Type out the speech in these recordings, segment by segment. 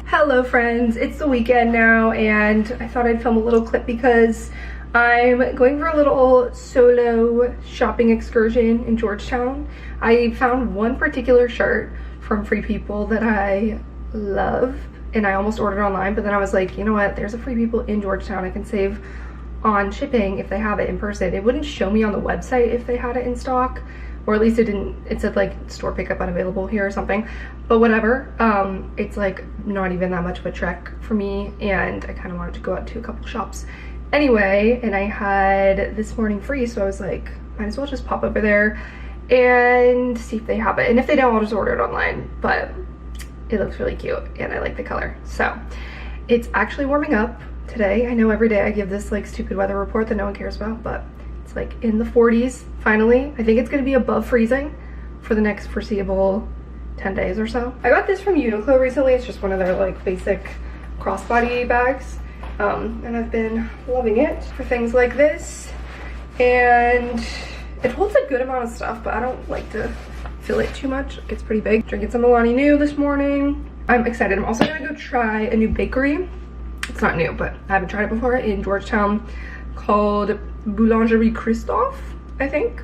Hello friends, it's the weekend now and I thought I'd film a little clip because I'm going for a little solo shopping excursion in Georgetown. I found one particular shirt from Free People that I love and I almost ordered online, but then I was like, you know what, there's a Free People in Georgetown. I can save on shipping if they have it in person. It wouldn't show me on the website if they had it in stock, or at least it didn't. It said like store pickup unavailable here or something, but whatever. It's like not even that much of a trek for me and I kind of wanted to go out to a couple shops anyway, and I had this morning free, so I was like, might as well just pop over there and see if they have it, and if they don't, I'll just order it online. But it looks really cute and I like the color. So it's actually warming up today. I know every day I give this like stupid weather report that no one cares about, but it's like in the 40s finally. I think it's gonna be above freezing for the next foreseeable 10 days or so. I got this from Uniqlo recently. It's just one of their like basic crossbody bags, and I've been loving it for things like this, and it holds a good amount of stuff, but I don't like to fill it too much. It's pretty big. Drinking some Milani New this morning. I'm excited. I'm also gonna go try a new bakery. It's not new, but I haven't tried it before, in Georgetown, called Boulangerie Kristee, I think,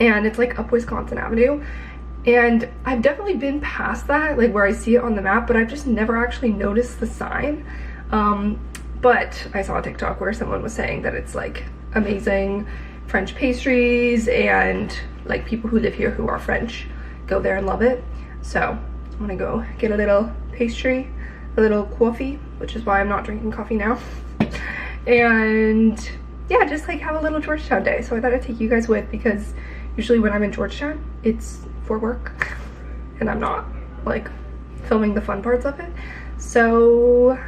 and it's like up Wisconsin Avenue. And I've definitely been past that, like where I see it on the map, but I've just never actually noticed the sign. But I saw a TikTok where someone was saying that it's like amazing French pastries, and like people who live here who are French go there and love it. So I'm gonna go get a little pastry, a little coffee, which is why I'm not drinking coffee now. And yeah, just like have a little Georgetown day. So I thought I'd take you guys with, because usually when I'm in Georgetown, it's for work and I'm not like filming the fun parts of it. So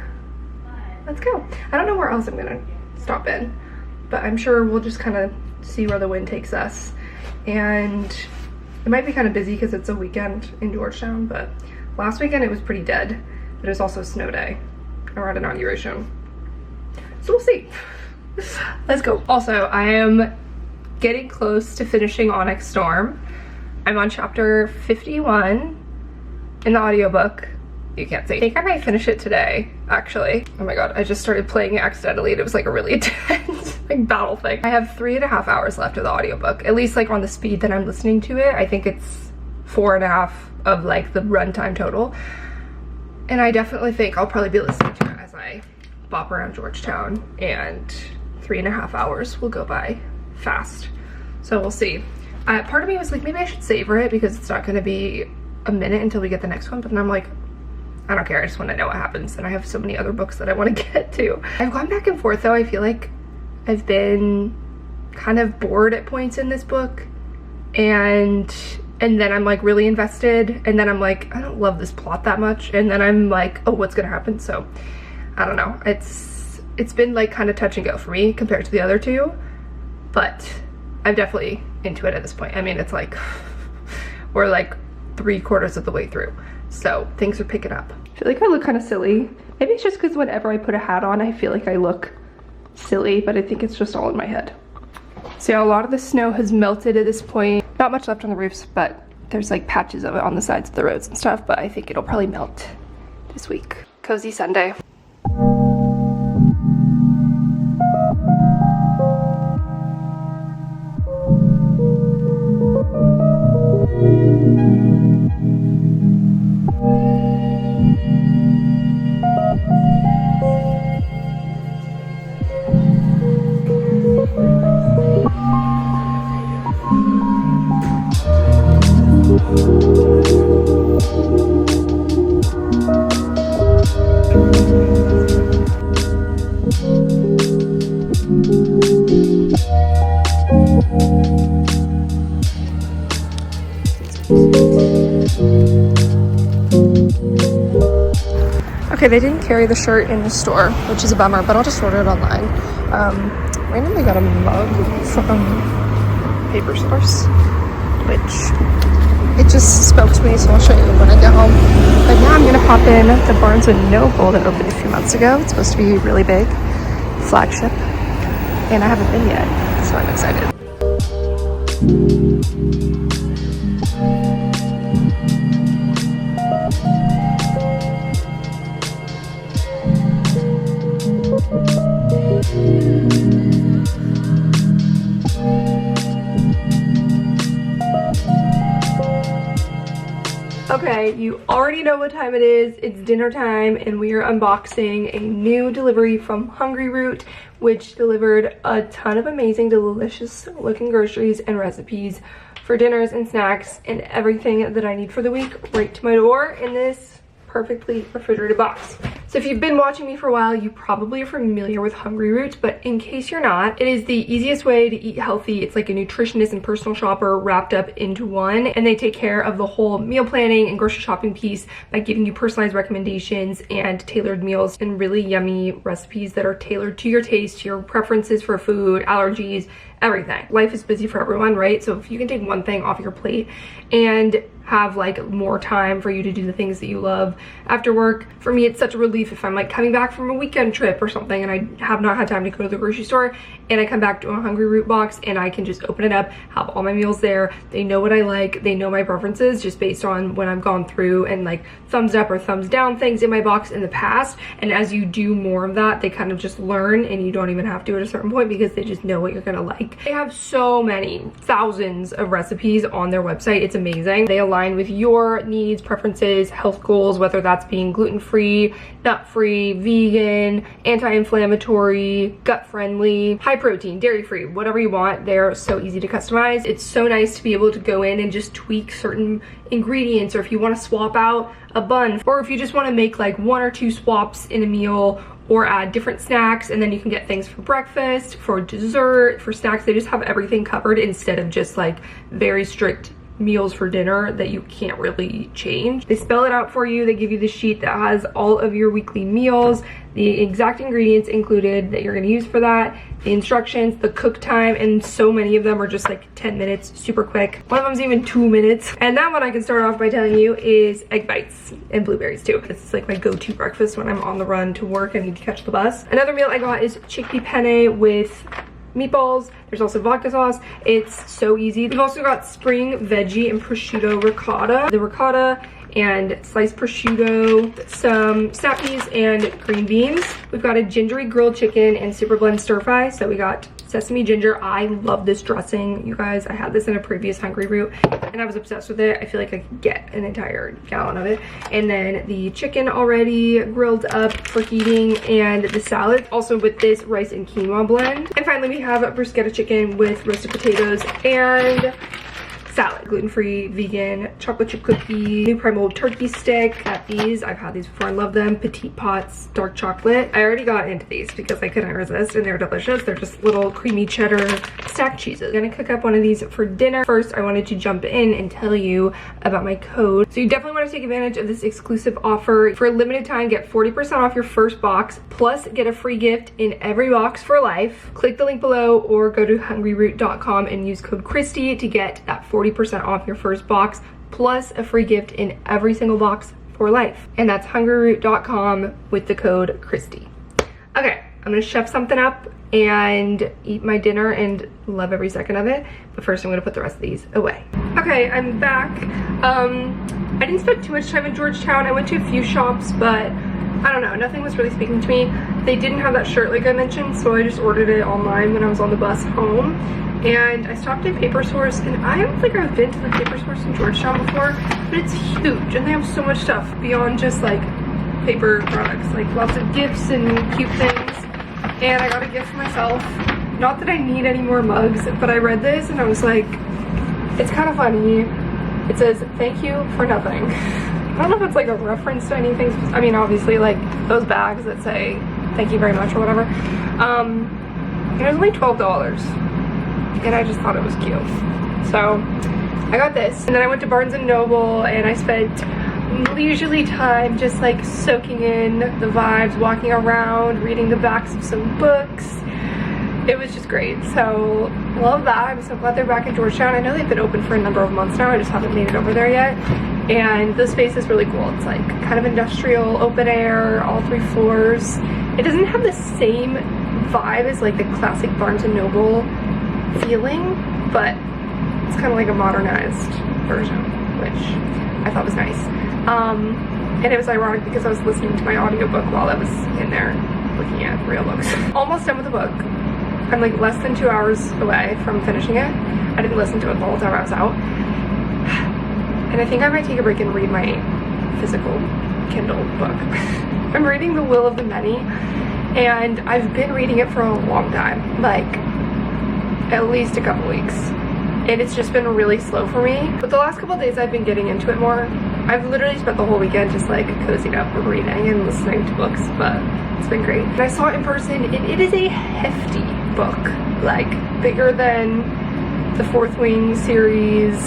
let's go. I don't know where else I'm gonna stop in, but I'm sure we'll just kind of see where the wind takes us. And it might be kind of busy because it's a weekend in Georgetown, but last weekend it was pretty dead, but it was also a snow day around inauguration. So we'll see. Let's go. Also, I am getting close to finishing Onyx Storm. I'm on chapter 51 in the audiobook. You can't see. I think I might finish it today, actually. Oh my god, I just started playing it accidentally and it was like a really intense like battle thing. I have 3.5 hours left of the audiobook, at least like on the speed that I'm listening to it. I think it's 4.5 of like the runtime total. And I definitely think I'll probably be listening to it as I bop around Georgetown, and 3.5 hours will go by fast. So we'll see. Part of me was like, maybe I should savor it because it's not going to be a minute until we get the next one, but then I'm like, I don't care, I just want to know what happens, and I have so many other books that I want to get to. I've gone back and forth though. I feel like I've been kind of bored at points in this book, and then I'm like really invested, and then I'm like, I don't love this plot that much, and then I'm like, oh, what's gonna happen? So I don't know, it's been like kind of touch and go for me compared to the other two, but I'm definitely into it at this point. I mean, it's like we're like 3/4 of the way through, so things are picking up. I feel like I look kind of silly. Maybe it's just because whenever I put a hat on, I feel like I look silly, but I think it's just all in my head. So yeah, a lot of the snow has melted at this point. Not much left on the roofs, but there's like patches of it on the sides of the roads and stuff, but I think it'll probably melt this week. Cozy Sunday. Okay, they didn't carry the shirt in the store, which is a bummer, but I'll just order it online. Randomly got a mug from Paper Source, which it just spoke to me, so I'll show you when I get home. But now I'm gonna hop in the Barnes & Noble that opened a few months ago. It's supposed to be really big, flagship, and I haven't been yet, so I'm excited. Okay, you already know what time it is. It's dinner time and we are unboxing a new delivery from Hungry Root, which delivered a ton of amazing, delicious looking groceries and recipes for dinners and snacks and everything that I need for the week right to my door in this perfectly refrigerated box. So if you've been watching me for a while, you probably are familiar with Hungry Root, but in case you're not, it is the easiest way to eat healthy. It's like a nutritionist and personal shopper wrapped up into one, and they take care of the whole meal planning and grocery shopping piece by giving you personalized recommendations and tailored meals and really yummy recipes that are tailored to your taste, to your preferences for food, allergies, everything. Life is busy for everyone, right? So if you can take one thing off your plate and have like more time for you to do the things that you love after work. For me, it's such a relief if I'm like coming back from a weekend trip or something and I have not had time to go to the grocery store and I come back to a Hungry Root box and I can just open it up, have all my meals there. They know what I like, they know my preferences just based on when I've gone through and like thumbs up or thumbs down things in my box in the past. And as you do more of that, they kind of just learn and you don't even have to at a certain point because they just know what you're gonna like. They have so many, thousands of recipes on their website. It's amazing. They align with your needs, preferences, health goals, whether that's being gluten-free, nut-free, vegan, anti-inflammatory, gut-friendly, high protein, dairy-free, whatever you want. They're so easy to customize. It's so nice to be able to go in and just tweak certain ingredients, or if you want to swap out a bun, or if you just want to make like 1 or 2 swaps in a meal, or add different snacks, and then you can get things for breakfast, for dessert, for snacks. They just have everything covered instead of just like very strict meals for dinner that you can't really change. They spell it out for you. They give you the sheet that has all of your weekly meals, the exact ingredients included that you're going to use for that, the instructions, the cook time, and so many of them are just like 10 minutes, super quick. One of them's even 2 minutes. And that one I can start off by telling you is egg bites and blueberries too. It's like my go-to breakfast when I'm on the run to work and need to catch the bus. Another meal I got is chickpea penne with meatballs. There's also vodka sauce. It's so easy. We've also got spring veggie and prosciutto ricotta. The ricotta and sliced prosciutto, some snap peas and green beans. We've got a gingery grilled chicken and super blend stir fry. So we got sesame ginger. I love this dressing, you guys. I had this in a previous Hungry Root and I was obsessed with it. I feel like I could get an entire gallon of it. And then the chicken already grilled up for heating, and the salad also with this rice and quinoa blend. And finally we have a bruschetta chicken with roasted potatoes and salad. Gluten-free, vegan, chocolate chip cookie, new primal turkey stick. Got these. I've had these before. I love them. Petite Pots, dark chocolate. I already got into these because I couldn't resist and they're delicious. They're just little creamy cheddar stacked cheeses. I'm gonna cook up one of these for dinner. First, I wanted to jump in and tell you about my code. So you definitely want to take advantage of this exclusive offer. For a limited time, get 40% off your first box, plus get a free gift in every box for life. Click the link below or go to hungryroot.com and use code Kristee to get that 40% off your first box, plus a free gift in every single box for life. And that's hungryroot.com with the code Kristee. Okay, I'm gonna chef something up and eat my dinner and love every second of it. But first I'm gonna put the rest of these away. Okay, I'm back. I didn't spend too much time in Georgetown. I went to a few shops, but I don't know, nothing was really speaking to me. They didn't have that shirt like I mentioned, so I just ordered it online when I was on the bus home. And I stopped at Paper Source, and I don't think I've been to the Paper Source in Georgetown before, but it's huge and they have so much stuff beyond just like paper products, like lots of gifts and cute things. And I got a gift for myself. Not that I need any more mugs, but I read this and I was like, it's kind of funny. It says, "Thank you for nothing." I don't know if it's like a reference to anything. I mean, obviously like those bags that say thank you very much or whatever. It was only $12 and I just thought it was cute. So I got this, and then I went to Barnes & Noble and I spent leisurely time just like soaking in the vibes, walking around, reading the backs of some books. It was just great. So love that. I'm so glad they're back in Georgetown. I know they've been open for a number of months now. I just haven't made it over there yet. And the space is really cool. It's like kind of industrial, open air, all 3 floors. It doesn't have the same vibe as like the classic Barnes & Noble feeling, but it's kind of like a modernized version, which I thought was nice. And it was ironic because I was listening to my audiobook while I was in there looking at real books. Almost done with the book. I'm like less than 2 hours away from finishing it. I didn't listen to it the whole time I was out. and I think I might take a break and read my physical Kindle book. I'm reading The Will of the Many, and I've been reading it for a long time, like at least a couple weeks, and it's just been really slow for me. But the last couple days I've been getting into it more. I've literally spent the whole weekend just like cozying up and reading and listening to books, but it's been great. And I saw it in person, and it is a hefty book, like bigger than the Fourth Wing series,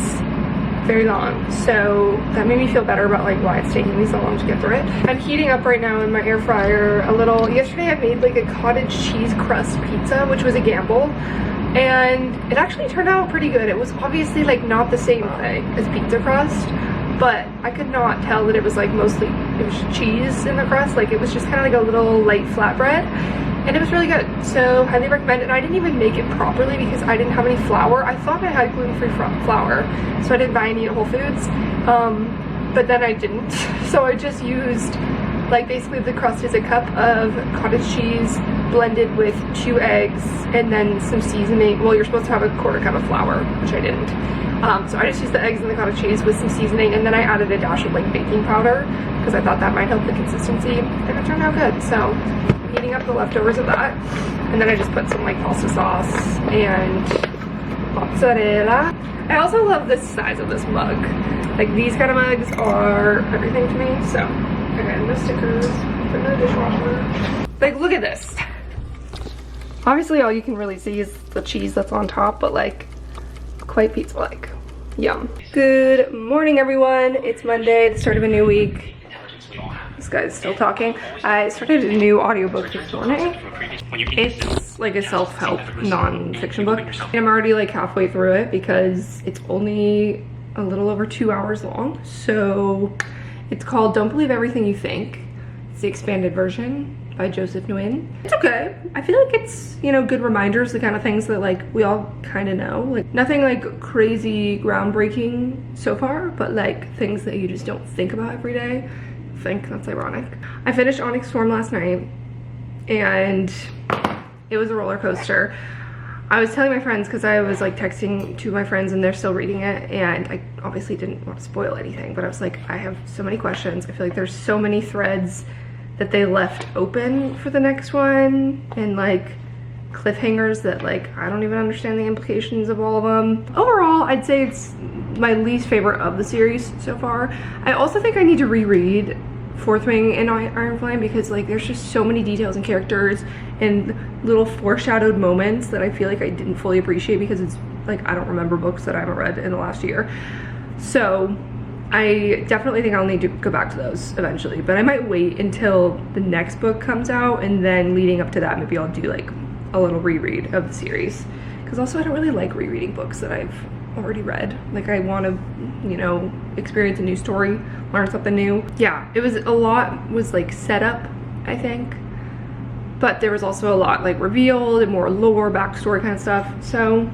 very long. So that made me feel better about like why it's taking me so long to get through it. I'm heating up right now in my air fryer a little. Yesterday I made like a cottage cheese crust pizza, which was a gamble, and it actually turned out pretty good. It was obviously like not the same thing as pizza crust, but I could not tell that it was like mostly, it was cheese in the crust. Like it was just kind of like a little light flatbread, and it was really good. So highly recommend it. And I didn't even make it properly because I didn't have any flour. I thought I had gluten-free flour, so I didn't buy any at Whole Foods, but then I didn't. So I just used, like, basically the crust is a cup of cottage cheese blended with 2 eggs and then some seasoning. Well, you're supposed to have a 1/4 cup of flour, which I didn't. So I just used the eggs and the cottage cheese with some seasoning, and then I added a dash of like baking powder because I thought that might help the consistency, and it turned out good. So I'm heating up the leftovers of that, and then I just put some like pasta sauce and mozzarella. I also love the size of this mug. Like these kind of mugs are everything to me. So again, no stickers, put in the dishwasher. Like look at this. Obviously all you can really see is the cheese that's on top, but like quite pizza-like. Yum. Good morning, everyone. It's Monday, the start of a new week. This guy's still talking. I started a new audiobook this morning. It's like a self-help non-fiction book. And I'm already like halfway through it because it's only a little over 2 hours long. So it's called Don't Believe Everything You Think. It's the expanded version by Joseph Nguyen. It's okay. I feel like it's, you know, good reminders, the kind of things that like we all kind of know. Like nothing like crazy groundbreaking so far, but like things that you just don't think about every day. I think that's ironic. I finished Onyx Storm last night, and it was a roller coaster. I was telling my friends, because I was like texting to my friends and they're still reading it, and I obviously didn't want to spoil anything, but I was like, I have so many questions. I feel like there's so many threads that they left open for the next one, and like cliffhangers that like I don't even understand the implications of all of them. Overall, I'd say it's my least favorite of the series so far. I also think I need to reread Fourth Wing and Iron Flame because like there's just so many details and characters and little foreshadowed moments that I feel like I didn't fully appreciate because it's like I don't remember books that I haven't read in the last year. So I definitely think I'll need to go back to those eventually, but I might wait until the next book comes out, and then leading up to that maybe I'll do like a little reread of the series, because also I don't really like rereading books that I've already read. Like I want to, you know, experience a new story, learn something new. Yeah, it was a lot was like set up, I think, but there was also a lot like revealed and more lore, backstory kind of stuff, so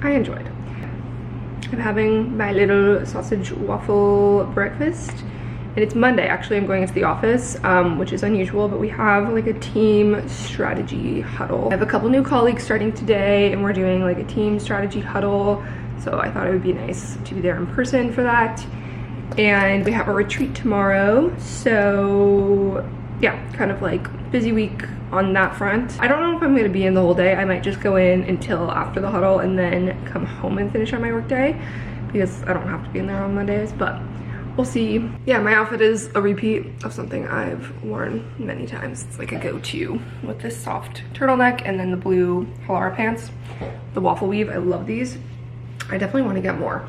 I enjoyed. I'm having my little sausage waffle breakfast, and it's Monday. Actually, I'm going into the office, which is unusual, but we have like a team strategy huddle. I have a couple new colleagues starting today, and we're doing like a team strategy huddle, so I thought it would be nice to be there in person for that. And we have a retreat tomorrow, so yeah, kind of like busy week on that front. I don't know if I'm gonna be in the whole day. I might just go in until after the huddle and then come home and finish on my work day because I don't have to be in there on Mondays, but we'll see. Yeah, my outfit is a repeat of something I've worn many times. It's like a go-to with this soft turtleneck and then the blue Halara pants. The waffle weave, I love these. I definitely want to get more.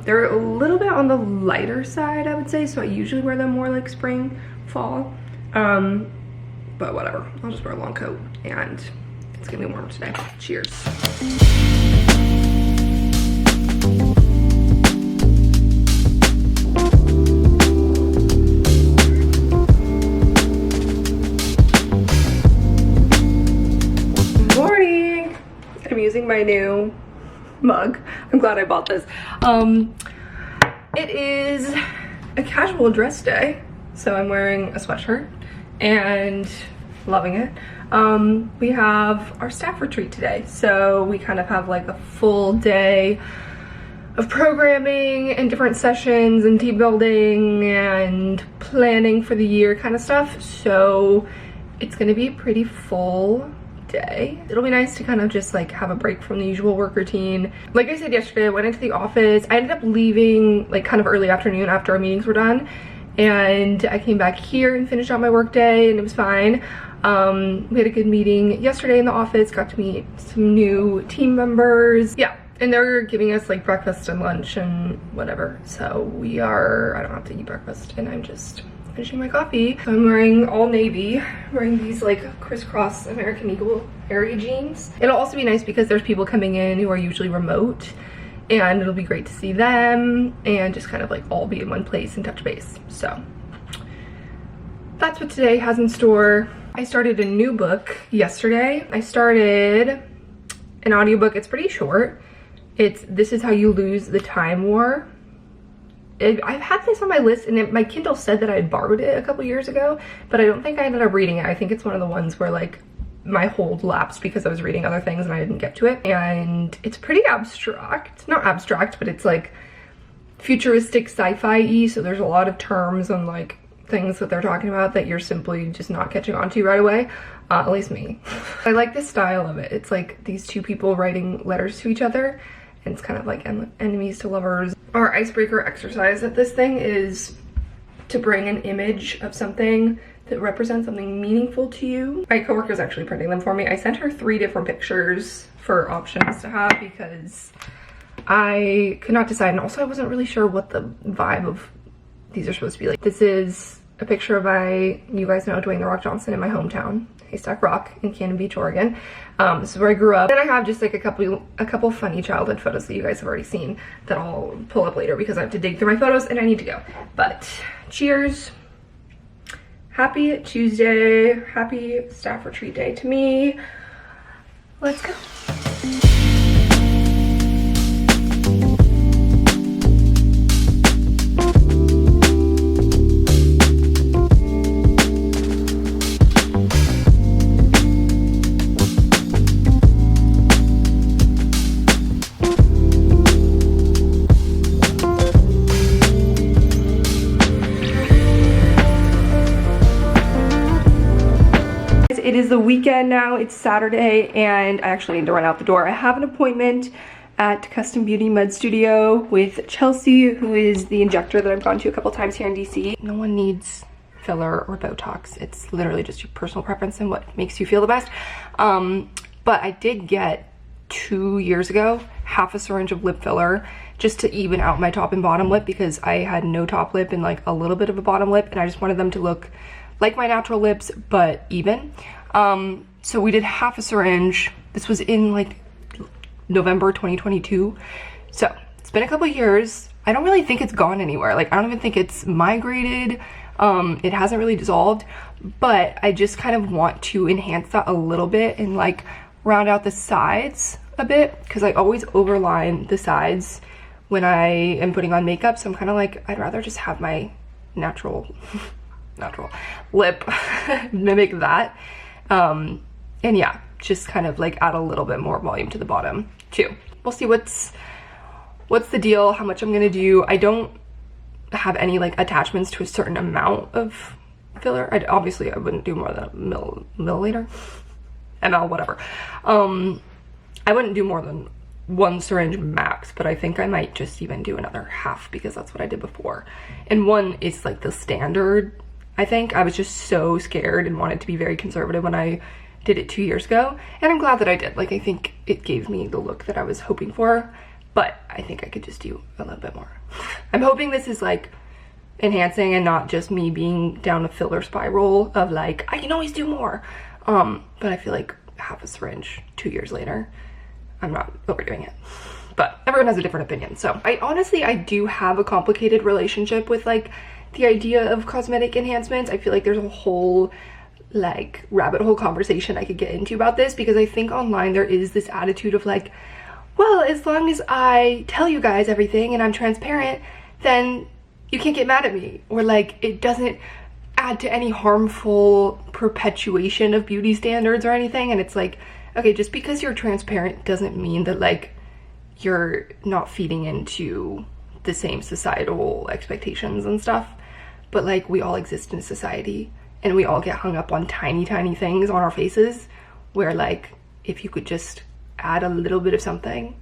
They're a little bit on the lighter side, I would say, so I usually wear them more like spring, fall. But whatever, I'll just wear a long coat, and it's gonna be warm today. Cheers. Morning! I'm using my new mug. I'm glad I bought this. It is a casual dress day, so I'm wearing a sweatshirt and loving it. We have our staff retreat today, so we kind of have like a full day of programming and different sessions and team building and planning for the year kind of stuff. So it's gonna be a pretty full day. It'll be nice to kind of just like have a break from the usual work routine. Like I said yesterday, I went into the office. I ended up leaving like kind of early afternoon after our meetings were done, and I came back here and finished out my work day, and it was fine. We had a good meeting yesterday in the office, got to meet some new team members. Yeah, and they're giving us like breakfast and lunch and whatever. So I don't have to eat breakfast, and I'm just finishing my coffee. So I'm wearing all navy, wearing these like crisscross American Eagle area jeans. It'll also be nice because there's people coming in who are usually remote, and it'll be great to see them and just kind of like all be in one place and touch base. So that's what today has in store. I started a new book yesterday. I started an audiobook. It's pretty short. It's This Is How You Lose the Time War. I've had this on my list, and my Kindle said that I had borrowed it a couple years ago, but I don't think I ended up reading it. I think it's one of the ones where like my hold lapsed because I was reading other things and I didn't get to it. And it's pretty abstract. Not abstract, but it's like futuristic sci-fi-y, so there's a lot of terms and like things that they're talking about that you're simply just not catching on to right away. At least me. I like the style of it. It's like these two people writing letters to each other, and it's kind of like enemies to lovers. Our icebreaker exercise at this thing is to bring an image of something that represents something meaningful to you. My coworker's actually printing them for me. I sent her 3 different pictures for options to have because I could not decide, and also I wasn't really sure what the vibe of these are supposed to be like. This is a picture of you guys know Dwayne "The Rock" Johnson in my hometown, Haystack Rock in Cannon Beach, Oregon. This is where I grew up. Then I have just like a couple funny childhood photos that you guys have already seen that I'll pull up later because I have to dig through my photos and I need to go. But cheers. Happy Tuesday. Happy staff retreat day to me. Let's go. It is the weekend now, it's Saturday, and I actually need to run out the door. I have an appointment at Custom Beauty Med Studio with Chelsea, who is the injector that I've gone to a couple times here in DC. No one needs filler or Botox. It's literally just your personal preference and what makes you feel the best. But I did get 2 years ago half a syringe of lip filler just to even out my top and bottom lip because I had no top lip and like a little bit of a bottom lip, and I just wanted them to look like my natural lips but even. So we did half a syringe. This was in like November 2022. So it's been a couple years. I don't really think it's gone anywhere. Like I don't even think it's migrated. It hasn't really dissolved, but I just kind of want to enhance that a little bit and like round out the sides a bit because I always overline the sides when I am putting on makeup. So I'm kind of like, I'd rather just have my natural lip mimic that. And yeah, just kind of like add a little bit more volume to the bottom too. We'll see what's the deal, how much I'm gonna do. I don't have any like attachments to a certain amount of filler. Obviously I wouldn't do more than a milliliter, ml, whatever. I wouldn't do more than 1 syringe max, but I think I might just even do another half because that's what I did before. And 1 is like the standard. I think I was just so scared and wanted to be very conservative when I did it 2 years ago, and I'm glad that I did. Like I think it gave me the look that I was hoping for, but I think I could just do a little bit more. I'm hoping this is like enhancing and not just me being down a filler spiral of like I can always do more. But I feel like half a syringe 2 years later, I'm not overdoing it. But everyone has a different opinion. So I do have a complicated relationship with like the idea of cosmetic enhancements. I feel like there's a whole like rabbit hole conversation I could get into about this because I think online there is this attitude of like, well, as long as I tell you guys everything and I'm transparent, then you can't get mad at me, or like it doesn't add to any harmful perpetuation of beauty standards or anything. And it's like, okay, just because you're transparent doesn't mean that like you're not feeding into the same societal expectations and stuff. But like, we all exist in a society and we all get hung up on tiny things on our faces, where like, if you could just add a little bit of something.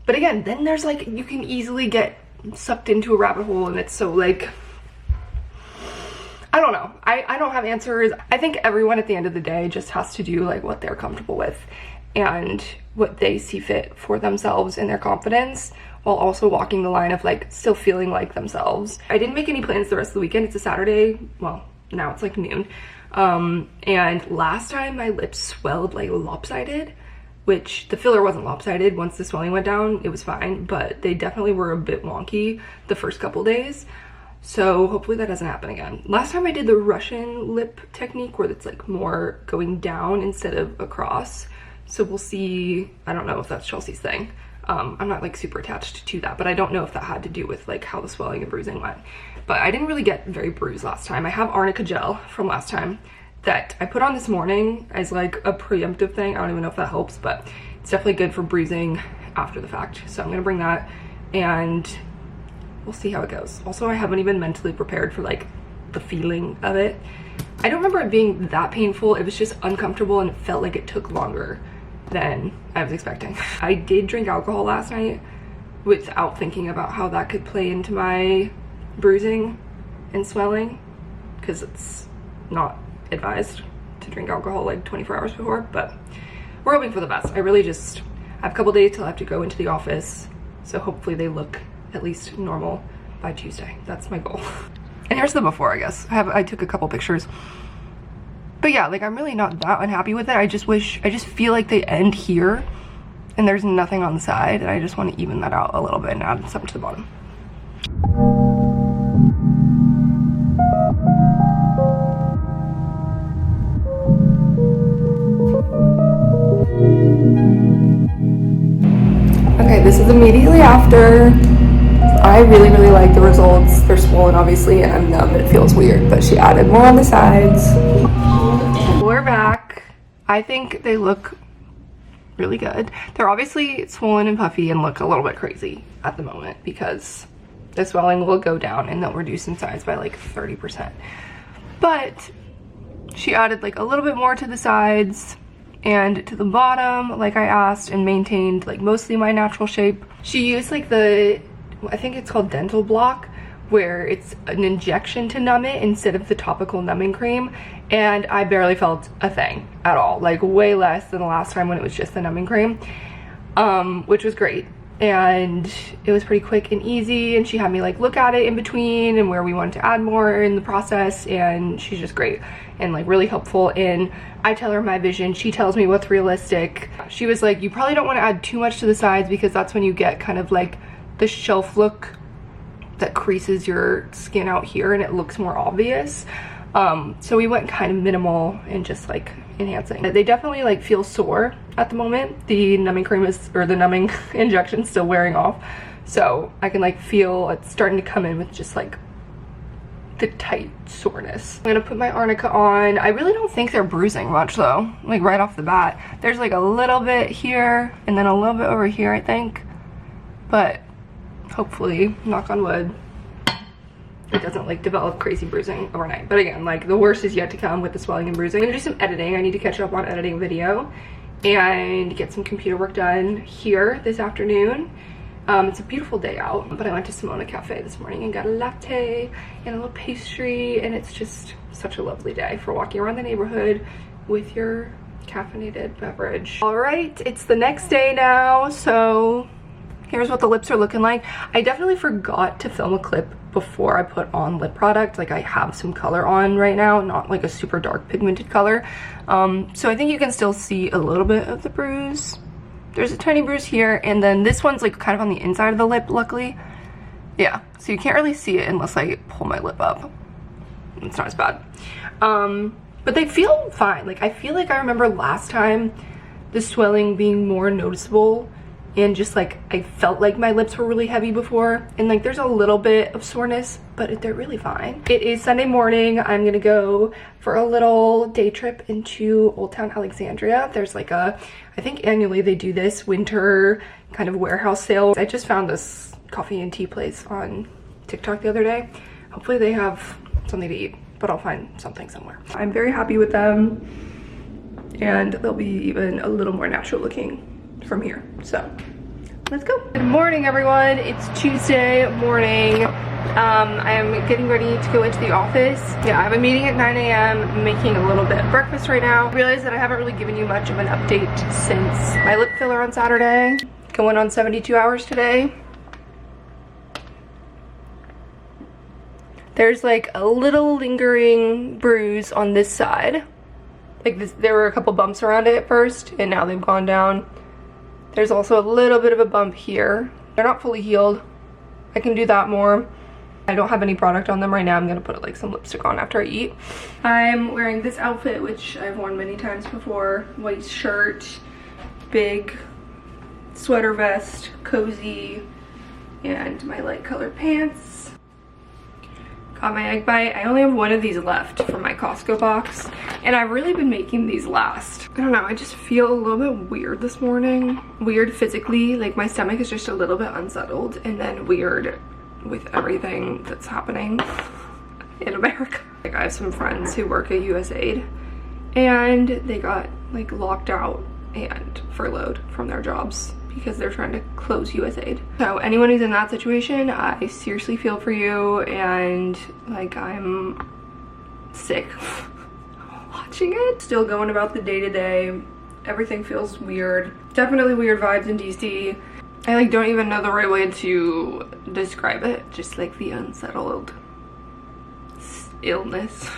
But again, then there's like, you can easily get sucked into a rabbit hole, and it's so like, I don't know. I don't have answers. I think everyone at the end of the day just has to do like what they're comfortable with and what they see fit for themselves and their confidence, while also walking the line of like still feeling like themselves. I didn't make any plans the rest of the weekend. It's a Saturday. Well, now it's like noon. And last time my lips swelled like lopsided, which the filler wasn't lopsided. Once the swelling went down, it was fine, but they definitely were a bit wonky the first couple days. So hopefully that doesn't happen again. Last time I did the Russian lip technique, where it's like more going down instead of across. So we'll see. I don't know if that's Chelsea's thing. I'm not like super attached to that, but I don't know if that had to do with like how the swelling and bruising went. But I didn't really get very bruised last time. I have arnica gel from last time that I put on this morning as like a preemptive thing. I don't even know if that helps, but it's definitely good for bruising after the fact. So I'm gonna bring that and we'll see how it goes. Also, I haven't even mentally prepared for like the feeling of it. I don't remember it being that painful. It was just uncomfortable and it felt like it took longer than I was expecting. I did drink alcohol last night without thinking about how that could play into my bruising and swelling, because it's not advised to drink alcohol like 24 hours before, but we're hoping for the best. I really just have a couple days till I have to go into the office, so hopefully they look at least normal by Tuesday. That's my goal. And here's the before, I guess. I took a couple pictures. But yeah, like, I'm really not that unhappy with it. I just feel like they end here and there's nothing on the side, and I just want to even that out a little bit and add something to the bottom. Okay, this is immediately after. I really like the results. They're swollen obviously, and I'm numb. It feels weird, but she added more on the sides. We're back. I think they look really good. They're obviously swollen and puffy and look a little bit crazy at the moment because the swelling will go down and they'll reduce in size by like 30%. But she added like a little bit more to the sides and to the bottom like I asked, and maintained like mostly my natural shape. She used like I think it's called Dental Block, where it's an injection to numb it instead of the topical numbing cream, and I barely felt a thing at all, like way less than the last time when it was just the numbing cream, which was great. And it was pretty quick and easy, and she had me like look at it in between and where we wanted to add more in the process, and she's just great and like really helpful. And I tell her my vision, she tells me what's realistic. She was like, you probably don't want to add too much to the sides because that's when you get kind of like the shelf look that creases your skin out here and it looks more obvious. So we went kind of minimal and just like enhancing. They definitely like feel sore at the moment. The numbing cream or the numbing injection is still wearing off, so I can like feel it's starting to come in with just like the tight soreness. I'm gonna put my arnica on. I really don't think they're bruising much though, like right off the bat. There's like a little bit here and then a little bit over here, I think, but hopefully, knock on wood, it doesn't like develop crazy bruising overnight. But again, like the worst is yet to come with the swelling and bruising. I'm gonna do some editing. I need to catch up on editing video and get some computer work done here this afternoon. It's a beautiful day out, but I went to Simona Cafe this morning and got a latte and a little pastry, and it's just such a lovely day for walking around the neighborhood with your caffeinated beverage. All right, it's the next day now, so here's what the lips are looking like. I definitely forgot to film a clip before I put on lip product. Like, I have some color on right now, not like a super dark pigmented color. So I think you can still see a little bit of the bruise. There's a tiny bruise here, and then this one's like kind of on the inside of the lip, luckily. Yeah, so you can't really see it unless I pull my lip up. It's not as bad. But they feel fine. Like, I feel like I remember last time the swelling being more noticeable and just like I felt like my lips were really heavy before, and like there's a little bit of soreness, but they're really fine. It is Sunday morning. I'm gonna go for a little day trip into Old Town Alexandria. There's like a, I think annually they do this winter kind of warehouse sale. I just found this coffee and tea place on TikTok the other day. Hopefully they have something to eat, but I'll find something somewhere. I'm very happy with them, and they'll be even a little more natural looking from here. So let's go. Good morning, everyone. It's Tuesday morning. I am getting ready to go into the office. Yeah, I have a meeting at 9 a.m. making a little bit of breakfast right now. I realized that I haven't really given you much of an update since my lip filler on Saturday. Going on 72 hours today. There's like a little lingering bruise on this side. Like this, there were a couple bumps around it at first, and now they've gone down. There's also a little bit of a bump here. They're not fully healed. I can do that more. I don't have any product on them right now. I'm gonna put like some lipstick on after I eat. I'm wearing this outfit, which I've worn many times before. White shirt, big sweater vest, cozy, and my light colored pants. Got my egg bite. I only have one of these left from my Costco box, and I've really been making these last. I don't know, I just feel a little bit weird this morning. Weird physically, like my stomach is just a little bit unsettled, and then weird with everything that's happening in America. Like I have some friends who work at USAID, and they got like locked out and furloughed from their jobs because they're trying to close USAID. So anyone who's in that situation, I seriously feel for you, and like I'm sick watching it. Still going about the day-to-day. Everything feels weird. Definitely weird vibes in DC. I like don't even know the right way to describe it. Just like the unsettled illness.